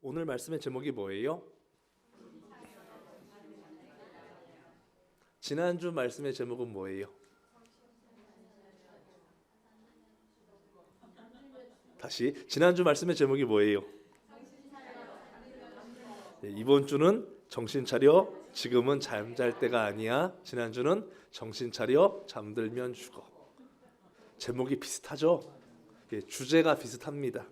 오늘 말씀의 제목이 뭐예요? 지난주 말씀의 제목은 뭐예요? 다시 지난주 말씀의 제목이 뭐예요? 이번 주는 정신 차려 지금은 잠잘 때가 아니야. 지난주는 정신 차려 잠들면 죽어. 제목이 비슷하죠? 주제가 비슷합니다.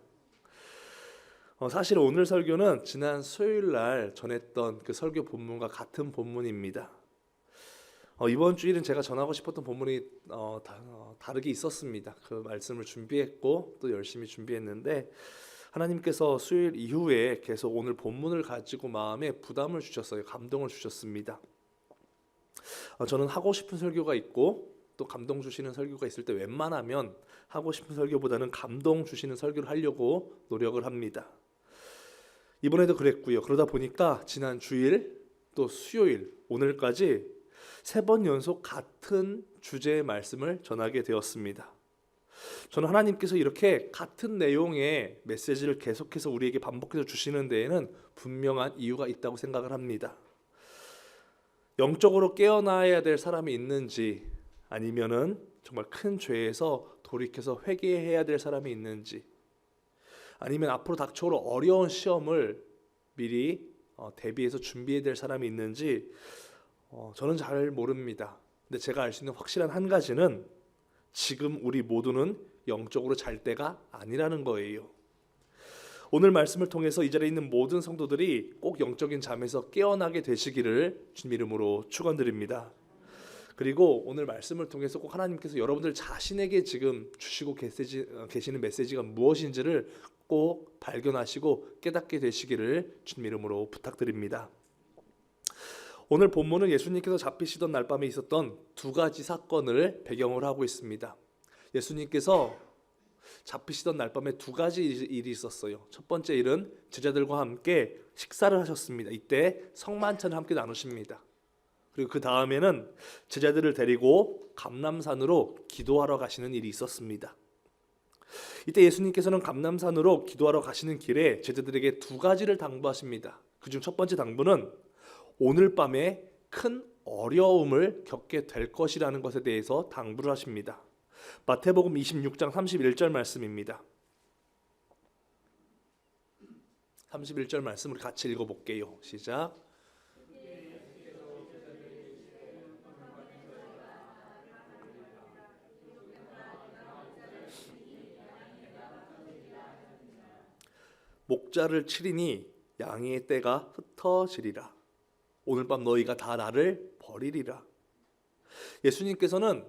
사실 오늘 설교는 지난 수요일 날 전했던 그 설교 본문과 같은 본문입니다. 이번 주일은 제가 전하고 싶었던 본문이 다르게 있었습니다. 그 말씀을 준비했고 또 열심히 준비했는데 하나님께서 수요일 이후에 계속 오늘 본문을 가지고 마음에 부담을 주셨어요. 감동을 주셨습니다. 저는 하고 싶은 설교가 있고 또 감동 주시는 설교가 있을 때 웬만하면 하고 싶은 설교보다는 감동 주시는 설교를 하려고 노력을 합니다. 이번에도 그랬고요. 그러다 보니까 지난 주일 또 수요일 오늘까지 3번 연속 같은 주제의 말씀을 전하게 되었습니다. 저는 하나님께서 이렇게 같은 내용의 메시지를 계속해서 우리에게 반복해서 주시는 데에는 분명한 이유가 있다고 생각을 합니다. 영적으로 깨어나야 될 사람이 있는지 아니면은 정말 큰 죄에서 돌이켜서 회개해야 될 사람이 있는지 아니면 앞으로 닥쳐올 어려운 시험을 미리 대비해서 준비해야 될 사람이 있는지 저는 잘 모릅니다. 근데 제가 알 수 있는 확실한 한 가지는 지금 우리 모두는 영적으로 잘 때가 아니라는 거예요. 오늘 말씀을 통해서 이 자리에 있는 모든 성도들이 꼭 영적인 잠에서 깨어나게 되시기를 주님 이름으로 축원드립니다. 그리고 오늘 말씀을 통해서 꼭 하나님께서 여러분들 자신에게 지금 주시고 계시는 메시지가 무엇인지를 꼭 발견하시고 깨닫게 되시기를 주님 이름으로 부탁드립니다. 오늘 본문은 예수님께서 잡히시던 날밤에 있었던 2가지 사건을 배경으로 하고 있습니다. 예수님께서 잡히시던 날밤에 2가지 일이 있었어요. 첫 번째 일은 제자들과 함께 식사를 하셨습니다. 이때 성만찬을 함께 나누십니다. 그리고 그 다음에는 제자들을 데리고 감람산으로 기도하러 가시는 일이 있었습니다. 이때 예수님께서는 감람산으로 기도하러 가시는 길에 제자들에게 2가지를 당부하십니다. 그중 첫 번째 당부는 오늘 밤에 큰 어려움을 겪게 될 것이라는 것에 대해서 당부를 하십니다. 마태복음 26장 31절 말씀입니다. 31절 말씀 우리 같이 읽어볼게요. 시작. 목자를 치리니 양의 떼가 흩어지리라. 오늘 밤 너희가 다 나를 버리리라. 예수님께서는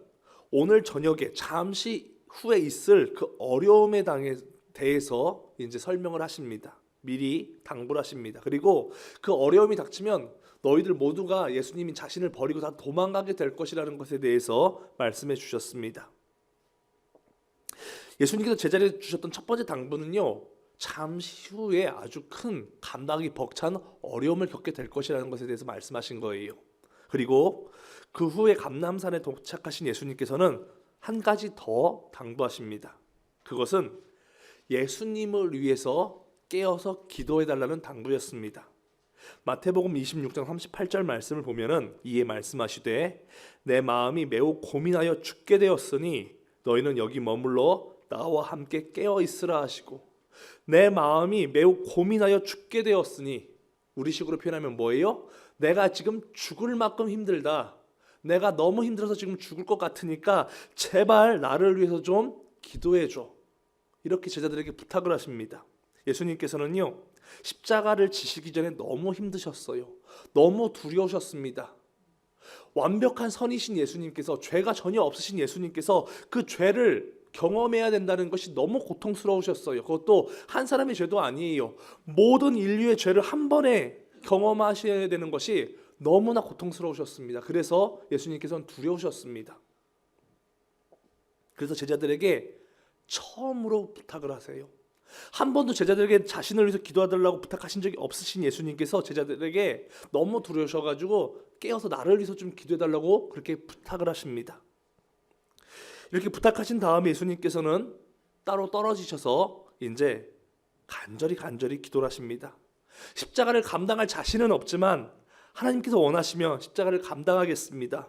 오늘 저녁에 잠시 후에 있을 그 어려움에 대해서 이제 설명을 하십니다. 미리 당부를 하십니다. 그리고 그 어려움이 닥치면 너희들 모두가 예수님이 자신을 버리고 다 도망가게 될 것이라는 것에 대해서 말씀해 주셨습니다. 예수님께서 제자리에 주셨던 첫 번째 당부는요, 잠시 후에 아주 큰 감당이 벅찬 어려움을 겪게 될 것이라는 것에 대해서 말씀하신 거예요. 그리고 그 후에 감람산에 도착하신 예수님께서는 한 가지 더 당부하십니다. 그것은 예수님을 위해서 깨어서 기도해달라는 당부였습니다. 마태복음 26장 38절 말씀을 보면은 이에 말씀하시되 내 마음이 매우 고민하여 죽게 되었으니 너희는 여기 머물러 나와 함께 깨어 있으라 하시고, 내 마음이 매우 고민하여 죽게 되었으니 우리식으로 표현하면 뭐예요? 내가 지금 죽을 만큼 힘들다. 내가 너무 힘들어서 지금 죽을 것 같으니까 제발 나를 위해서 좀 기도해 줘. 이렇게 제자들에게 부탁을 하십니다. 예수님께서는요, 십자가를 지시기 전에 너무 힘드셨어요. 너무 두려우셨습니다. 완벽한 선이신 예수님께서, 죄가 전혀 없으신 예수님께서 그 죄를 경험해야 된다는 것이 너무 고통스러우셨어요. 그것도 한 사람의 죄도 아니에요. 모든 인류의 죄를 한 번에 경험하셔야 되는 것이 너무나 고통스러우셨습니다. 그래서 예수님께서는 두려우셨습니다. 그래서 제자들에게 처음으로 부탁을 하세요. 한 번도 제자들에게 자신을 위해서 기도해달라고 부탁하신 적이 없으신 예수님께서 제자들에게 너무 두려우셔가지고 깨어서 나를 위해서 좀 기도해달라고 그렇게 부탁을 하십니다. 이렇게 부탁하신 다음에 예수님께서는 따로 떨어지셔서 이제 간절히 기도를 하십니다. 십자가를 감당할 자신은 없지만 하나님께서 원하시면 십자가를 감당하겠습니다.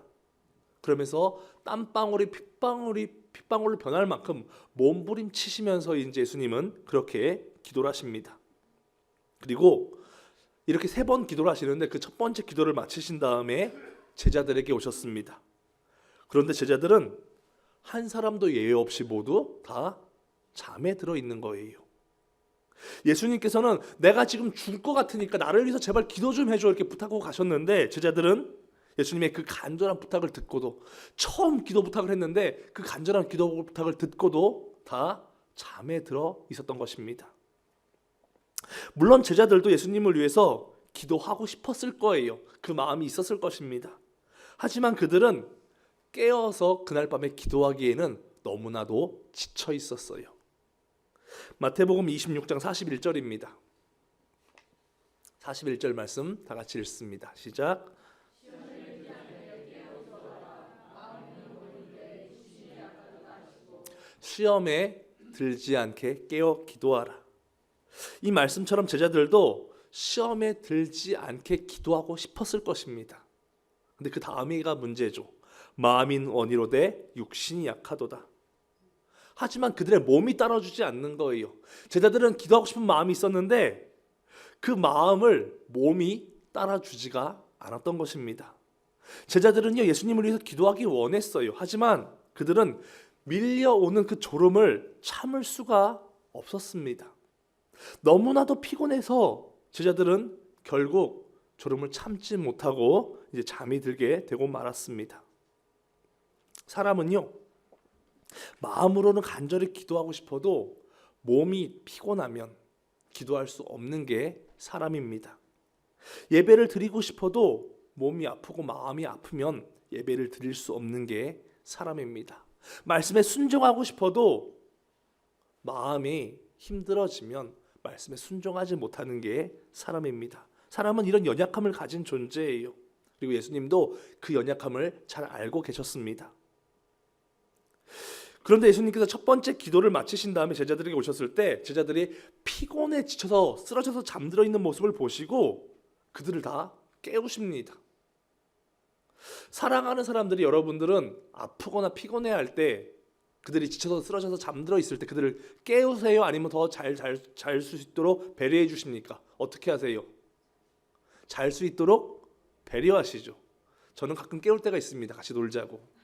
그러면서 땀방울이 핏방울로 변할 만큼 몸부림치시면서 이제 예수님은 그렇게 기도를 하십니다. 그리고 이렇게 3번 기도를 하시는데 그 첫 번째 기도를 마치신 다음에 제자들에게 오셨습니다. 그런데 제자들은 한 사람도 예외 없이 모두 다 잠에 들어 있는 거예요. 예수님께서는 내가 지금 죽을 것 같으니까 나를 위해서 제발 기도 좀 해줘 이렇게 부탁하고 가셨는데 제자들은 예수님의 그 간절한 부탁을 듣고도 처음 기도 부탁을 했는데 그 간절한 기도 부탁을 듣고도 다 잠에 들어 있었던 것입니다. 물론 제자들도 예수님을 위해서 기도하고 싶었을 거예요. 그 마음이 있었을 것입니다. 하지만 그들은 깨어서 그날 밤에 기도하기에는 너무나도 지쳐 있었어요. 마태복음 26장 41절입니다. 41절 말씀 다 같이 읽습니다. 시작. 시험에 들지 않게 깨어 기도하라. 이 말씀처럼 제자들도 시험에 들지 않게 기도하고 싶었을 것입니다. 근데 그 다음이가 문제죠. 마음인 원이로되 육신이 약하도다. 하지만 그들의 몸이 따라주지 않는 거예요. 제자들은 기도하고 싶은 마음이 있었는데 그 마음을 몸이 따라주지가 않았던 것입니다. 제자들은요 예수님을 위해서 기도하기 원했어요. 하지만 그들은 밀려오는 그 졸음을 참을 수가 없었습니다. 너무나도 피곤해서 제자들은 결국 졸음을 참지 못하고 이제 잠이 들게 되고 말았습니다. 사람은요 마음으로는 간절히 기도하고 싶어도 몸이 피곤하면 기도할 수 없는 게 사람입니다. 예배를 드리고 싶어도 몸이 아프고 마음이 아프면 예배를 드릴 수 없는 게 사람입니다. 말씀에 순종하고 싶어도 마음이 힘들어지면 말씀에 순종하지 못하는 게 사람입니다. 사람은 이런 연약함을 가진 존재예요. 그리고 예수님도 그 연약함을 잘 알고 계셨습니다. 그런데 예수님께서 첫 번째 기도를 마치신 다음에 제자들에게 오셨을 때 제자들이 피곤에 지쳐서 쓰러져서 잠들어 있는 모습을 보시고 그들을 다 깨우십니다. 사랑하는 사람들이 여러분들은 아프거나 피곤해할 때 그들이 지쳐서 쓰러져서 잠들어 있을 때 그들을 깨우세요? 아니면 더 잘 수 있도록 배려해 주십니까? 어떻게 하세요? 잘 수 있도록 배려하시죠. 저는 가끔 깨울 때가 있습니다. 같이 놀자고.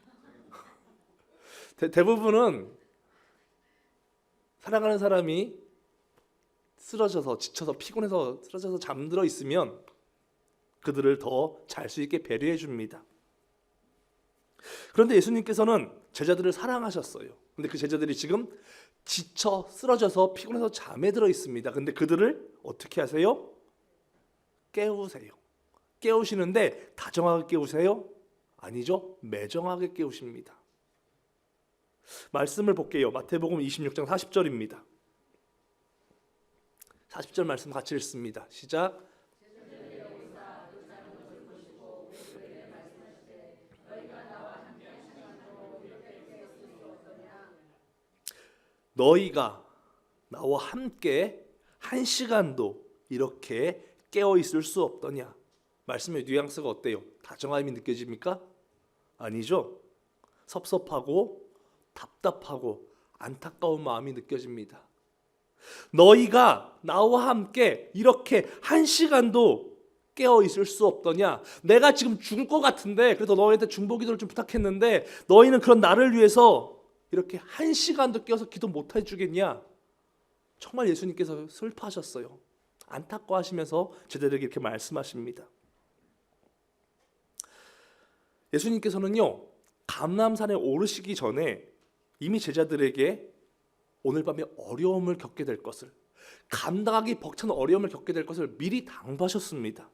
대부분은 사랑하는 사람이 쓰러져서 지쳐서 피곤해서 쓰러져서 잠들어 있으면 그들을 더 잘 수 있게 배려해 줍니다. 그런데 예수님께서는 제자들을 사랑하셨어요. 근데 그 제자들이 지금 지쳐 쓰러져서 피곤해서 잠에 들어 있습니다. 근데 그들을 어떻게 하세요? 깨우세요. 깨우시는데 다정하게 깨우세요? 아니죠. 매정하게 깨우십니다. 말씀을 볼게요. 마태복음 26장 40절입니다. 40절 말씀 같이 읽습니다. 시작. 너희가 나와 함께 1시간도 이렇게 깨어 있을 수 없더냐? 말씀의 뉘앙스가 어때요? 다정함이 느껴집니까? 아니죠. 섭섭하고 답답하고 안타까운 마음이 느껴집니다. 너희가 나와 함께 이렇게 1시간도 깨어 있을 수 없더냐? 내가 지금 죽을 것 같은데 그래서 너희한테 중보기도를 좀 부탁했는데 너희는 그런 나를 위해서 이렇게 1시간도 깨어서 기도 못 해주겠냐? 정말 예수님께서 슬퍼하셨어요. 안타까워하시면서 제자들에게 이렇게 말씀하십니다. 예수님께서는요 감람산에 오르시기 전에 이미 제자들에게 오늘 밤에 어려움을 겪게 될 것을, 감당하기 벅찬 어려움을 겪게 될 것을 미리 당부하셨습니다.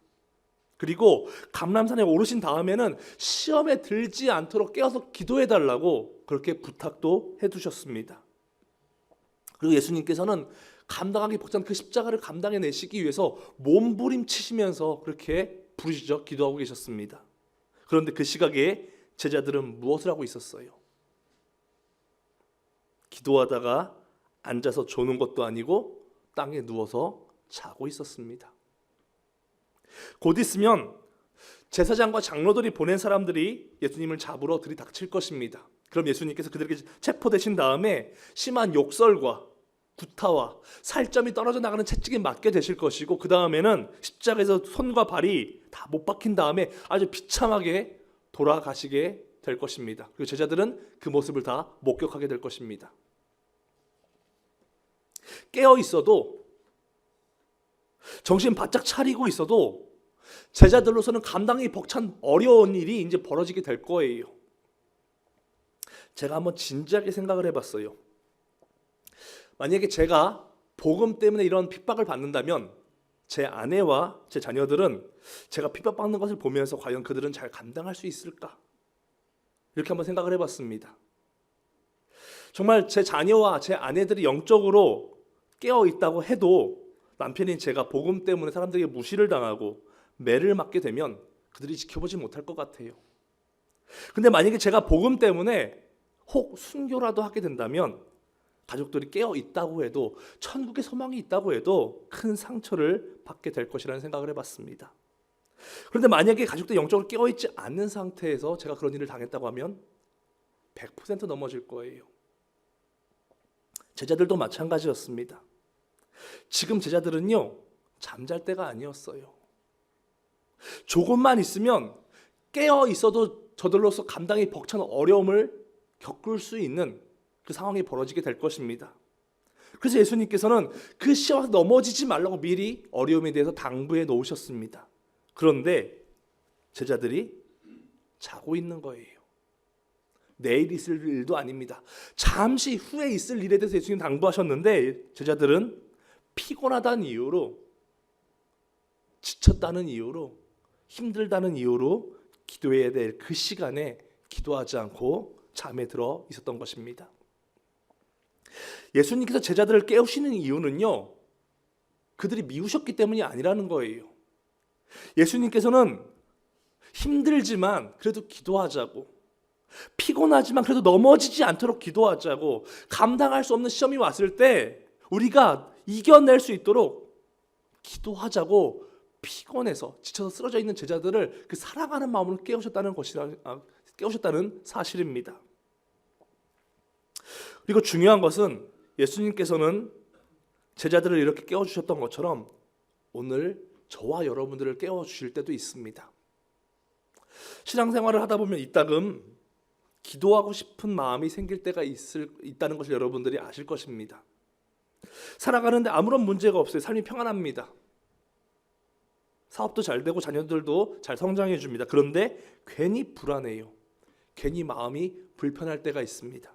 그리고 감람산에 오르신 다음에는 시험에 들지 않도록 깨어서 기도해달라고 그렇게 부탁도 해두셨습니다. 그리고 예수님께서는 감당하기 벅찬 그 십자가를 감당해내시기 위해서 몸부림치시면서 그렇게 부르시죠. 기도하고 계셨습니다. 그런데 그 시각에 제자들은 무엇을 하고 있었어요? 기도하다가 앉아서 조는 것도 아니고 땅에 누워서 자고 있었습니다. 곧 있으면 제사장과 장로들이 보낸 사람들이 예수님을 잡으러 들이닥칠 것입니다. 그럼 예수님께서 그들에게 체포되신 다음에 심한 욕설과 구타와 살점이 떨어져 나가는 채찍에 맞게 되실 것이고, 그 다음에는 십자가에서 손과 발이 다 못 박힌 다음에 아주 비참하게 돌아가시게 될 것입니다. 그리고 제자들은 그 모습을 다 목격하게 될 것입니다. 깨어 있어도, 정신 바짝 차리고 있어도 제자들로서는 감당이 벅찬 어려운 일이 이제 벌어지게 될 거예요. 제가 한번 진지하게 생각을 해봤어요. 만약에 제가 복음 때문에 이런 핍박을 받는다면 제 아내와 제 자녀들은 제가 핍박받는 것을 보면서 과연 그들은 잘 감당할 수 있을까? 이렇게 한번 생각을 해봤습니다. 정말 제 자녀와 제 아내들이 영적으로 깨어 있다고 해도 남편인 제가 복음 때문에 사람들에게 무시를 당하고 매를 맞게 되면 그들이 지켜보지 못할 것 같아요. 근데 만약에 제가 복음 때문에 혹 순교라도 하게 된다면 가족들이 깨어 있다고 해도, 천국에 소망이 있다고 해도 큰 상처를 받게 될 것이라는 생각을 해봤습니다. 그런데 만약에 가족들이 영적으로 깨어 있지 않는 상태에서 제가 그런 일을 당했다고 하면 100% 넘어질 거예요. 제자들도 마찬가지였습니다. 지금 제자들은요, 잠잘 때가 아니었어요. 조금만 있으면 깨어 있어도 저들로서 감당이 벅찬 어려움을 겪을 수 있는 그 상황이 벌어지게 될 것입니다. 그래서 예수님께서는 그 시험에서 넘어지지 말라고 미리 어려움에 대해서 당부해 놓으셨습니다. 그런데 제자들이 자고 있는 거예요. 내일 있을 일도 아닙니다. 잠시 후에 있을 일에 대해서 예수님 당부하셨는데 제자들은 피곤하다는 이유로, 지쳤다는 이유로, 힘들다는 이유로 기도해야 될 그 시간에 기도하지 않고 잠에 들어 있었던 것입니다. 예수님께서 제자들을 깨우시는 이유는요, 그들이 미우셨기 때문이 아니라는 거예요. 예수님께서는 힘들지만 그래도 기도하자고, 피곤하지만 그래도 넘어지지 않도록 기도하자고, 감당할 수 없는 시험이 왔을 때 우리가 이겨낼 수 있도록 기도하자고 피곤해서 지쳐서 쓰러져 있는 제자들을 그 사랑하는 마음으로 깨우셨다는 사실입니다. 그리고 중요한 것은 예수님께서는 제자들을 이렇게 깨워주셨던 것처럼 오늘 저와 여러분들을 깨워주실 때도 있습니다. 신앙생활을 하다 보면 이따금 기도하고 싶은 마음이 생길 때가 있다는 것을 여러분들이 아실 것입니다. 살아가는데 아무런 문제가 없어요. 삶이 평안합니다. 사업도 잘 되고 자녀들도 잘 성장해 줍니다. 그런데 괜히 불안해요. 괜히 마음이 불편할 때가 있습니다.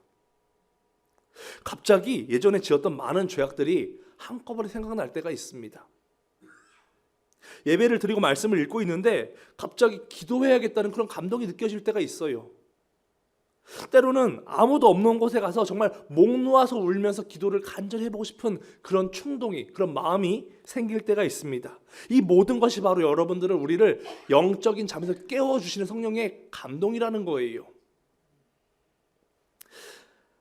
갑자기 예전에 지었던 많은 죄악들이 한꺼번에 생각날 때가 있습니다. 예배를 드리고 말씀을 읽고 있는데 갑자기 기도해야겠다는 그런 감동이 느껴질 때가 있어요. 때로는 아무도 없는 곳에 가서 정말 목 놓아서 울면서 기도를 간절히 해보고 싶은 그런 충동이, 그런 마음이 생길 때가 있습니다. 이 모든 것이 바로 우리를 영적인 잠에서 깨워주시는 성령의 감동이라는 거예요.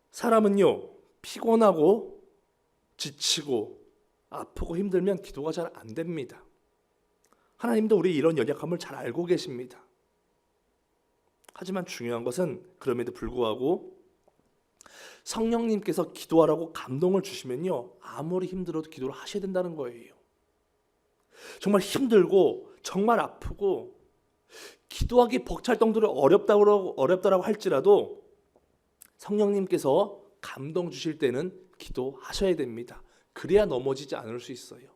사람은요, 피곤하고 지치고 아프고 힘들면 기도가 잘 안 됩니다. 하나님도 우리 이런 연약함을 잘 알고 계십니다. 하지만 중요한 것은 그럼에도 불구하고 성령님께서 기도하라고 감동을 주시면요, 아무리 힘들어도 기도를 하셔야 된다는 거예요. 정말 힘들고 정말 아프고 기도하기 벅찰 정도로 어렵다라고 할지라도 성령님께서 감동 주실 때는 기도하셔야 됩니다. 그래야 넘어지지 않을 수 있어요.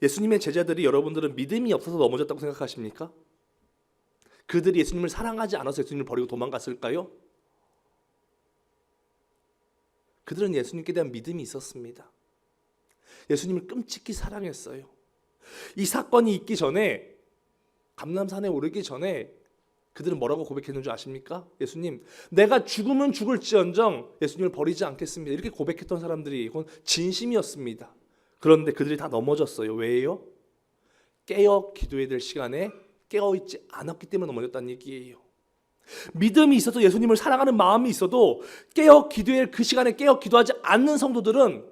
예수님의 제자들이 여러분들은 믿음이 없어서 넘어졌다고 생각하십니까? 그들이 예수님을 사랑하지 않아서 예수님을 버리고 도망갔을까요? 그들은 예수님께 대한 믿음이 있었습니다. 예수님을 끔찍히 사랑했어요. 이 사건이 있기 전에, 감람산에 오르기 전에 그들은 뭐라고 고백했는 줄 아십니까? 예수님, 내가 죽으면 죽을지언정 예수님을 버리지 않겠습니다. 이렇게 고백했던 사람들이, 이건 진심이었습니다. 그런데 그들이 다 넘어졌어요. 왜요? 깨어 기도해야 될 시간에 깨어있지 않았기 때문에 넘어졌다는 얘기예요. 믿음이 있어도, 예수님을 사랑하는 마음이 있어도 깨어 기도할 그 시간에 깨어 기도하지 않는 성도들은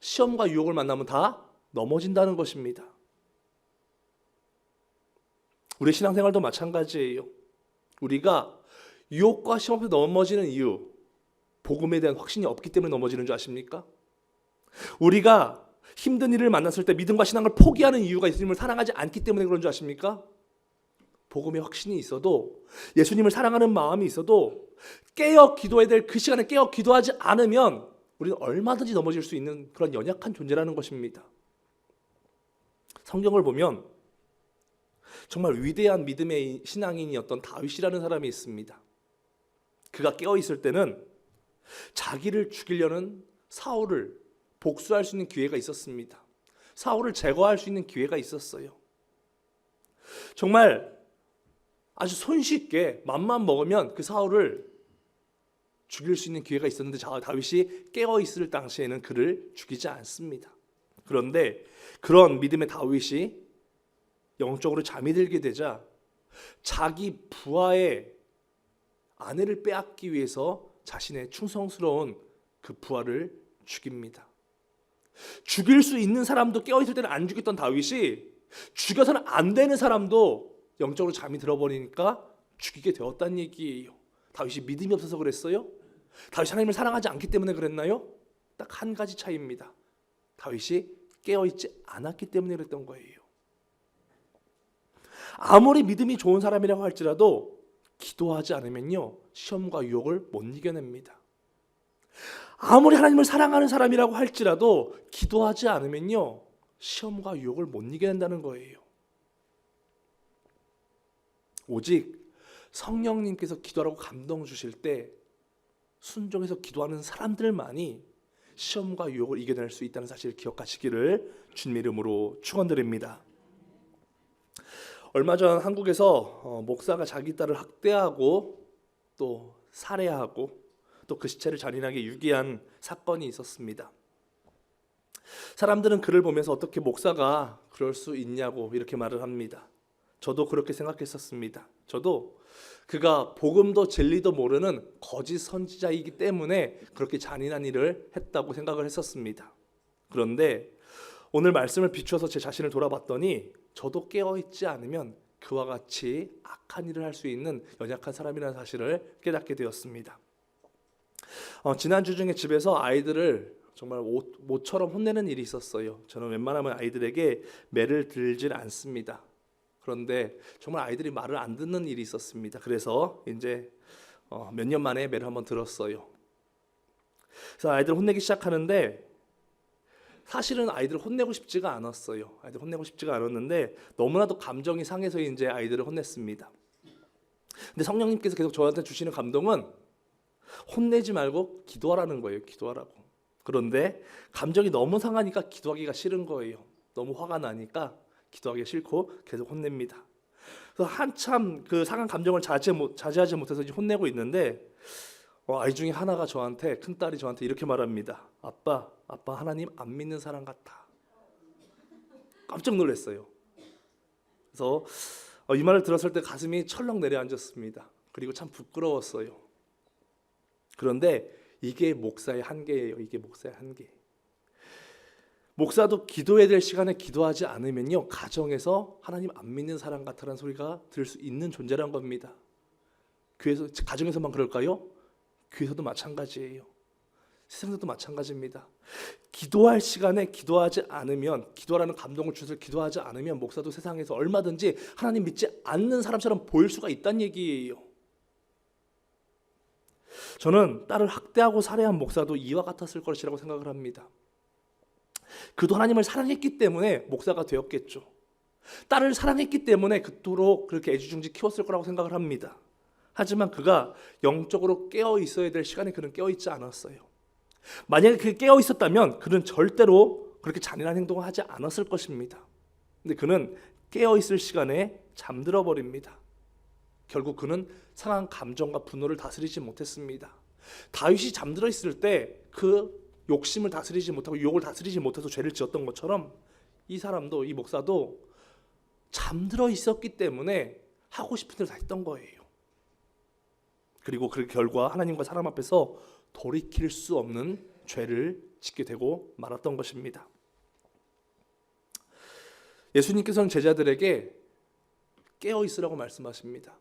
시험과 유혹을 만나면 다 넘어진다는 것입니다. 우리 신앙생활도 마찬가지예요. 우리가 유혹과 시험 앞에 넘어지는 이유, 복음에 대한 확신이 없기 때문에 넘어지는 줄 아십니까? 우리가 힘든 일을 만났을 때 믿음과 신앙을 포기하는 이유가 예수님을 사랑하지 않기 때문에 그런 줄 아십니까? 복음의 확신이 있어도, 예수님을 사랑하는 마음이 있어도 깨어 기도해야 될 그 시간에 깨어 기도하지 않으면 우리는 얼마든지 넘어질 수 있는 그런 연약한 존재라는 것입니다. 성경을 보면 정말 위대한 믿음의 신앙인이었던 다윗이라는 사람이 있습니다. 그가 깨어 있을 때는 자기를 죽이려는 사울을 복수할 수 있는 기회가 있었습니다. 사울을 제거할 수 있는 기회가 있었어요. 정말 아주 손쉽게 맘만 먹으면 그 사울을 죽일 수 있는 기회가 있었는데 다윗이 깨어 있을 당시에는 그를 죽이지 않습니다. 그런데 그런 믿음의 다윗이 영적으로 잠이 들게 되자 자기 부하의 아내를 빼앗기 위해서 자신의 충성스러운 그 부하를 죽입니다. 죽일 수 있는 사람도 깨어있을 때는 안 죽였던 다윗이 죽여서는 안 되는 사람도 영적으로 잠이 들어버리니까 죽이게 되었다는 얘기예요. 다윗이 믿음이 없어서 그랬어요? 다윗이 하나님을 사랑하지 않기 때문에 그랬나요? 딱 한 가지 차이입니다. 다윗이 깨어있지 않았기 때문에 그랬던 거예요. 아무리 믿음이 좋은 사람이라고 할지라도 기도하지 않으면요, 시험과 유혹을 못 이겨냅니다. 아무리 하나님을 사랑하는 사람이라고 할지라도 기도하지 않으면요, 시험과 유혹을 못 이겨낸다는 거예요. 오직 성령님께서 기도하라고 감동 주실 때 순종해서 기도하는 사람들만이 시험과 유혹을 이겨낼 수 있다는 사실을 기억하시기를 주님의 이름으로 축원드립니다. 얼마 전 한국에서 목사가 자기 딸을 학대하고 또 살해하고 또 그 시체를 잔인하게 유기한 사건이 있었습니다. 사람들은 그를 보면서 어떻게 목사가 그럴 수 있냐고 이렇게 말을 합니다. 저도 그렇게 생각했었습니다. 저도 그가 복음도 진리도 모르는 거짓 선지자이기 때문에 그렇게 잔인한 일을 했다고 생각을 했었습니다. 그런데 오늘 말씀을 비추어서 제 자신을 돌아봤더니 저도 깨어있지 않으면 그와 같이 악한 일을 할 수 있는 연약한 사람이라는 사실을 깨닫게 되었습니다. 지난주 중에 집에서 아이들을 정말 모처럼 혼내는 일이 있었어요. 저는 웬만하면 아이들에게 매를 들질 않습니다. 그런데 정말 아이들이 말을 안 듣는 일이 있었습니다. 그래서 이제 몇 년 만에 매를 한번 들었어요. 그래서 아이들 혼내기 시작하는데 사실은 아이들을 혼내고 싶지가 않았어요. 아이들 혼내고 싶지가 않았는데 너무나도 감정이 상해서 이제 아이들을 혼냈습니다. 근데 성령님께서 계속 저한테 주시는 감동은 혼내지 말고 기도하라는 거예요. 기도하라고. 그런데 감정이 너무 상하니까 기도하기가 싫은 거예요. 너무 화가 나니까 기도하기 싫고 계속 혼냅니다. 그래서 한참 그 상한 감정을 자제하지 못해서 이제 혼내고 있는데 아이 중에 하나가 저한테, 큰딸이 저한테 이렇게 말합니다. 아빠 하나님 안 믿는 사람 같아. 깜짝 놀랐어요. 그래서 이 말을 들었을 때 가슴이 철렁 내려앉았습니다. 그리고 참 부끄러웠어요. 그런데 이게 목사의 한계예요. 이게 목사의 한계. 목사도 기도해야 될 시간에 기도하지 않으면요, 가정에서 하나님 안 믿는 사람 같다는 소리가 들을 수 있는 존재란 겁니다. 교회에서, 가정에서만 그럴까요? 교회에서도 마찬가지예요. 세상에서도 마찬가지입니다. 기도할 시간에 기도하지 않으면, 기도하라는 감동을 주셔서 기도하지 않으면 목사도 세상에서 얼마든지 하나님 믿지 않는 사람처럼 보일 수가 있다는 얘기예요. 저는 딸을 학대하고 살해한 목사도 이와 같았을 것이라고 생각을 합니다. 그도 하나님을 사랑했기 때문에 목사가 되었겠죠. 딸을 사랑했기 때문에 그토록 그렇게 애지중지 키웠을 거라고 생각을 합니다. 하지만 그가 영적으로 깨어 있어야 될 시간에 그는 깨어 있지 않았어요. 만약에 그게 깨어 있었다면 그는 절대로 그렇게 잔인한 행동을 하지 않았을 것입니다. 근데 그는 깨어 있을 시간에 잠들어 버립니다. 결국 그는 상한 감정과 분노를 다스리지 못했습니다. 다윗이 잠들어 있을 때 그 욕심을 다스리지 못하고 유혹을 다스리지 못해서 죄를 지었던 것처럼 이 사람도, 이 목사도 잠들어 있었기 때문에 하고 싶은 대로 다 했던 거예요. 그리고 그 결과 하나님과 사람 앞에서 돌이킬 수 없는 죄를 짓게 되고 말았던 것입니다. 예수님께서는 제자들에게 깨어 있으라고 말씀하십니다.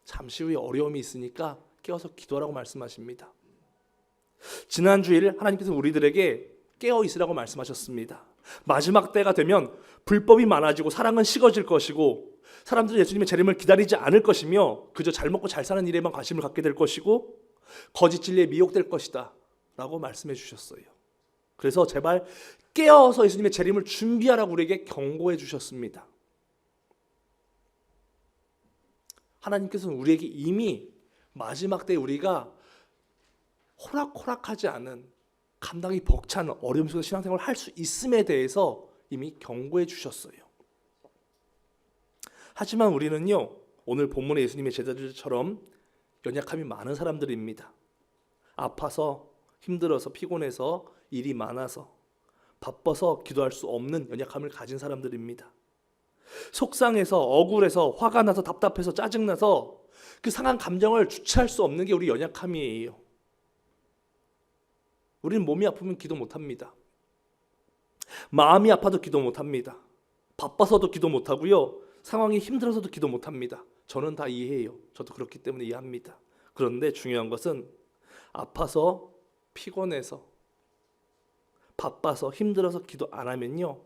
잠시 후에 어려움이 있으니까 깨어서 기도하라고 말씀하십니다. 지난 주일 하나님께서 우리들에게 깨어 있으라고 말씀하셨습니다. 마지막 때가 되면 불법이 많아지고 사랑은 식어질 것이고 사람들은 예수님의 재림을 기다리지 않을 것이며 그저 잘 먹고 잘 사는 일에만 관심을 갖게 될 것이고 거짓 진리에 미혹될 것이다 라고 말씀해 주셨어요. 그래서 제발 깨어서 예수님의 재림을 준비하라고 우리에게 경고해 주셨습니다. 하나님께서는 우리에게 이미 마지막 때 우리가 호락호락하지 않은 감당이 벅찬 어려움 속에서 신앙생활을 할 수 있음에 대해서 이미 경고해 주셨어요. 하지만 우리는요, 오늘 본문의 예수님의 제자들처럼 연약함이 많은 사람들입니다. 아파서, 힘들어서, 피곤해서, 일이 많아서, 바빠서 기도할 수 없는 연약함을 가진 사람들입니다. 속상해서, 억울해서, 화가 나서, 답답해서, 짜증나서 그 상한 감정을 주체할 수 없는 게 우리 연약함이에요. 우리는 몸이 아프면 기도 못합니다. 마음이 아파도 기도 못합니다. 바빠서도 기도 못하고요. 상황이 힘들어서도 기도 못합니다. 저는 다 이해해요. 저도 그렇기 때문에 이해합니다. 그런데 중요한 것은 아파서, 피곤해서, 바빠서, 힘들어서 기도 안 하면요,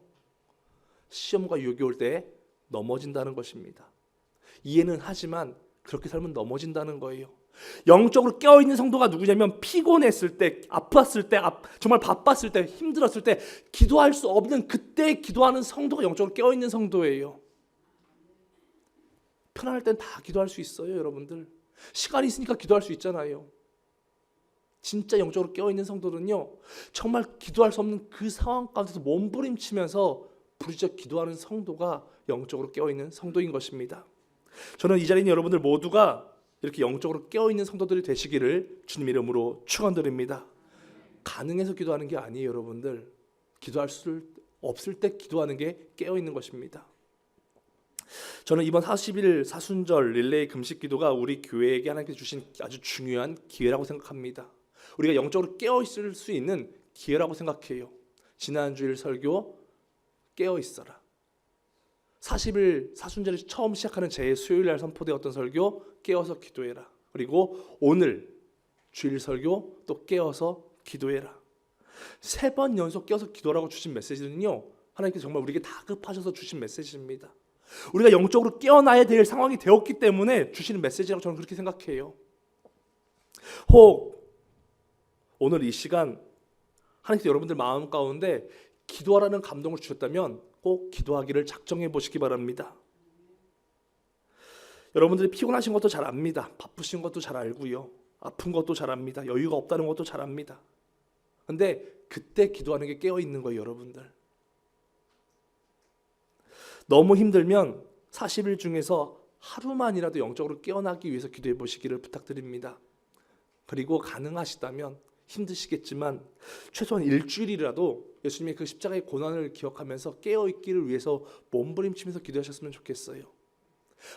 시험과 유혹이 올 때 넘어진다는 것입니다. 이해는 하지만 그렇게 살면 넘어진다는 거예요. 영적으로 깨어있는 성도가 누구냐면 피곤했을 때, 아팠을 때, 정말 바빴을 때, 힘들었을 때 기도할 수 없는 그때 기도하는 성도가 영적으로 깨어있는 성도예요. 편안할 땐 다 기도할 수 있어요, 여러분들. 시간이 있으니까 기도할 수 있잖아요. 진짜 영적으로 깨어있는 성도는요, 정말 기도할 수 없는 그 상황 가운데서 몸부림치면서 부르짖어 기도하는 성도가 영적으로 깨어있는 성도인 것입니다. 저는 이 자리에 있는 여러분들 모두가 이렇게 영적으로 깨어있는 성도들이 되시기를 주님 이름으로 축원드립니다. 가능해서 기도하는 게 아니에요, 여러분들. 기도할 수 없을 때 기도하는 게 깨어있는 것입니다. 저는 이번 40일 사순절 릴레이 금식 기도가 우리 교회에게 하나님께서 주신 아주 중요한 기회라고 생각합니다. 우리가 영적으로 깨어있을 수 있는 기회라고 생각해요. 지난주일 설교 깨어있어라. 40일 사순절이 처음 시작하는 제 수요일날 선포되었던 설교 깨어서 기도해라. 그리고 오늘 주일 설교 또 깨어서 기도해라. 3번 연속 깨어서 기도라고 주신 메시지는요, 하나님께서 정말 우리에게 다급하셔서 주신 메시지입니다. 우리가 영적으로 깨어나야 될 상황이 되었기 때문에 주시는 메시지라고 저는 그렇게 생각해요. 혹 오늘 이 시간 하나님께서 여러분들 마음 가운데 기도하라는 감동을 주셨다면 꼭 기도하기를 작정해 보시기 바랍니다. 여러분들이 피곤하신 것도 잘 압니다. 바쁘신 것도 잘 알고요. 아픈 것도 잘 압니다. 여유가 없다는 것도 잘 압니다. 근데 그때 기도하는 게 깨어있는 거예요, 여러분들. 너무 힘들면 40일 중에서 하루만이라도 영적으로 깨어나기 위해서 기도해 보시기를 부탁드립니다. 그리고 가능하시다면 힘드시겠지만 최소한 일주일이라도 예수님의 그 십자가의 고난을 기억하면서 깨어있기를 위해서 몸부림치면서 기도하셨으면 좋겠어요.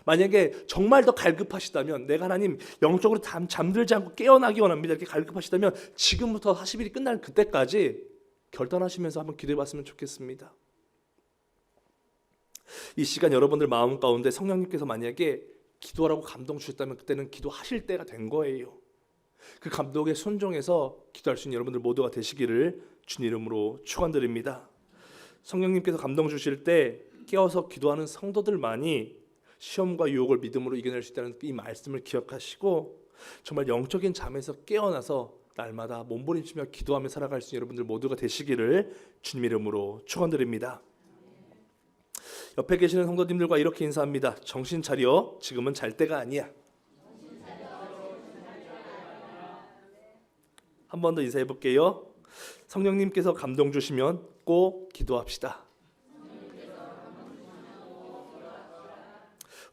만약에 정말 더 갈급하시다면, 내가 하나님 영적으로 잠들지 않고 깨어나기 원합니다, 이렇게 갈급하시다면 지금부터 40일이 끝날 그때까지 결단하시면서 한번 기도해 봤으면 좋겠습니다. 이 시간 여러분들 마음 가운데 성령님께서 만약에 기도하라고 감동 주셨다면 그때는 기도하실 때가 된 거예요. 그 감동에 순종해서 기도할 수 있는 여러분들 모두가 되시기를 주님 이름으로 축원드립니다. 성령님께서 감동 주실 때 깨어서 기도하는 성도들만이 시험과 유혹을 믿음으로 이겨낼 수 있다는 이 말씀을 기억하시고 정말 영적인 잠에서 깨어나서 날마다 몸부림치며 기도하며 살아갈 수 있는 여러분들 모두가 되시기를 주님 이름으로 축원드립니다. 옆에 계시는 성도님들과 이렇게 인사합니다. 정신 차려, 지금은 잘 때가 아니야. 한 번 더 인사해 볼게요. 성령님께서 감동 주시면 꼭 기도합시다.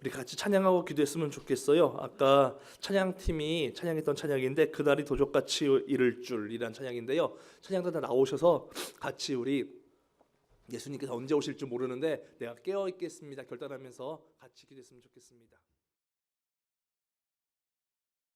우리 같이 찬양하고 기도했으면 좋겠어요. 아까 찬양팀이 찬양했던 찬양인데 그날이 도적같이 이를 줄이란 찬양인데요. 찬양단 다 나오셔서 같이 우리 예수님께서 언제 오실지 모르는데 내가 깨어 있겠습니다 결단하면서 같이 기도했으면 좋겠습니다.